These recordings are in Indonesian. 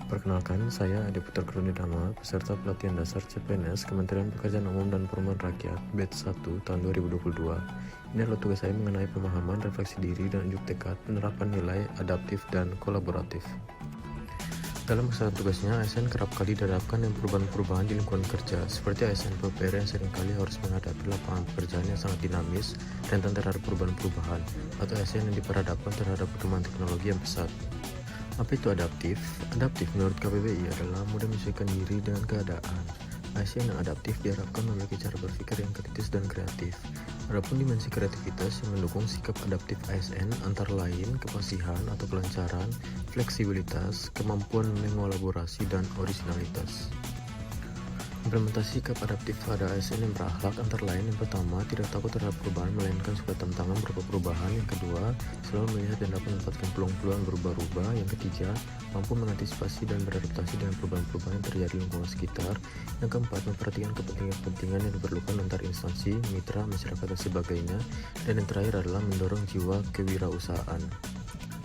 Perkenalkan, saya Ade Putra Krunidama, peserta pelatihan dasar CPNS Kementerian Pekerjaan Umum dan Perumahan Rakyat batch 1 tahun 2022. Ini adalah tugas saya mengenai pemahaman, refleksi diri, dan unjuk tekad penerapan nilai adaptif dan kolaboratif. Dalam melaksanakan tugasnya, ASN kerap kali dihadapkan dengan perubahan-perubahan di lingkungan kerja, seperti ASN PUPR yang seringkali harus menghadapi lapangan pekerjaan yang sangat dinamis, rentan terhadap perubahan-perubahan, atau ASN yang diperhadapkan terhadap perkembangan teknologi yang pesat. Apa itu adaptif? Adaptif menurut KBBI adalah mudah menyesuaikan diri dengan keadaan. ASN yang adaptif diharapkan memiliki cara berpikir yang kritis dan kreatif. Adapun dimensi kreativitas yang mendukung sikap adaptif ASN antara lain kefasihan atau kelancaran, fleksibilitas, kemampuan mengolaborasi, dan orisinalitas. Implementasi sikap adaptif pada ASN yang berakhlak antara lain yang pertama, tidak takut terhadap perubahan melainkan suka tantangan berupa perubahan. Yang kedua, selalu melihat dan dapat memanfaatkan peluang-peluang berubah-ubah. Yang ketiga, mampu mengantisipasi dan beradaptasi dengan perubahan-perubahan yang terjadi di lingkungan sekitar. Yang keempat, memperhatikan kepentingan-kepentingan yang diperlukan antar instansi, mitra, masyarakat, dan sebagainya. Dan yang terakhir adalah mendorong jiwa kewirausahaan.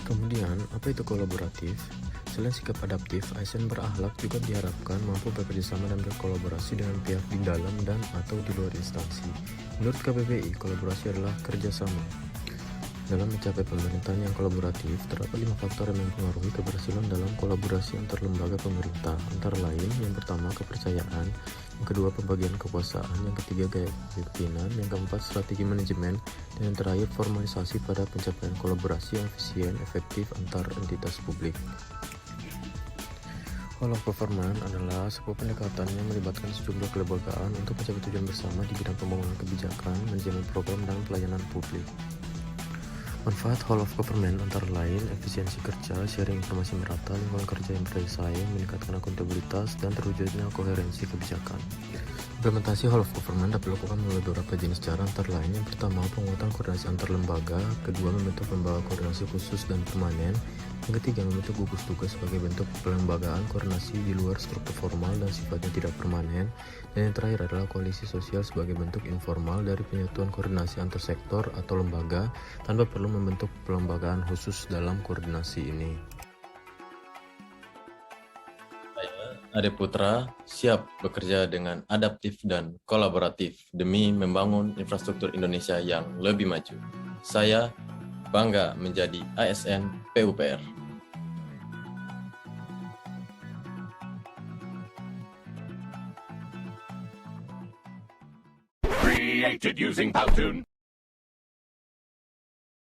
Kemudian, apa itu kolaboratif? Selain sikap adaptif, ASN berakhlak juga diharapkan mampu bekerjasama dan berkolaborasi dengan pihak di dalam dan atau di luar instansi. Menurut KBBI, kolaborasi adalah kerjasama. Dalam mencapai pemerintahan yang kolaboratif, terdapat 5 faktor yang mempengaruhi keberhasilan dalam kolaborasi antar lembaga pemerintah, antara lain yang pertama kepercayaan, yang kedua pembagian kekuasaan, yang ketiga gaya kepemimpinan, yang keempat strategi manajemen, dan yang terakhir formalisasi pada pencapaian kolaborasi yang efisien, efektif antar entitas publik. Whole of Government adalah sebuah pendekatan yang melibatkan sejumlah kelembagaan untuk mencapai tujuan bersama di bidang pembangunan kebijakan, manajemen program, dan pelayanan publik. Manfaat Whole of Government antara lain efisiensi kerja, sharing informasi merata, lingkungan kerja yang bersaing, meningkatkan akuntabilitas, dan terwujudnya koherensi kebijakan. Implementasi Whole of Government dapat dilakukan melalui beberapa jenis cara antara lain. Yang pertama, penguatan koordinasi antar lembaga. Kedua, membentuk lembaga koordinasi khusus dan permanen. Yang ketiga, membentuk gugus tugas sebagai bentuk pelembagaan koordinasi di luar struktur formal dan sifatnya tidak permanen. Dan yang terakhir adalah koalisi sosial sebagai bentuk informal dari penyatuan koordinasi antar sektor atau lembaga tanpa perlu membentuk pelembagaan khusus dalam koordinasi ini. Ade Putra siap bekerja dengan adaptif dan kolaboratif demi membangun infrastruktur Indonesia yang lebih maju. Saya bangga menjadi ASN PUPR. Created using Powtoon.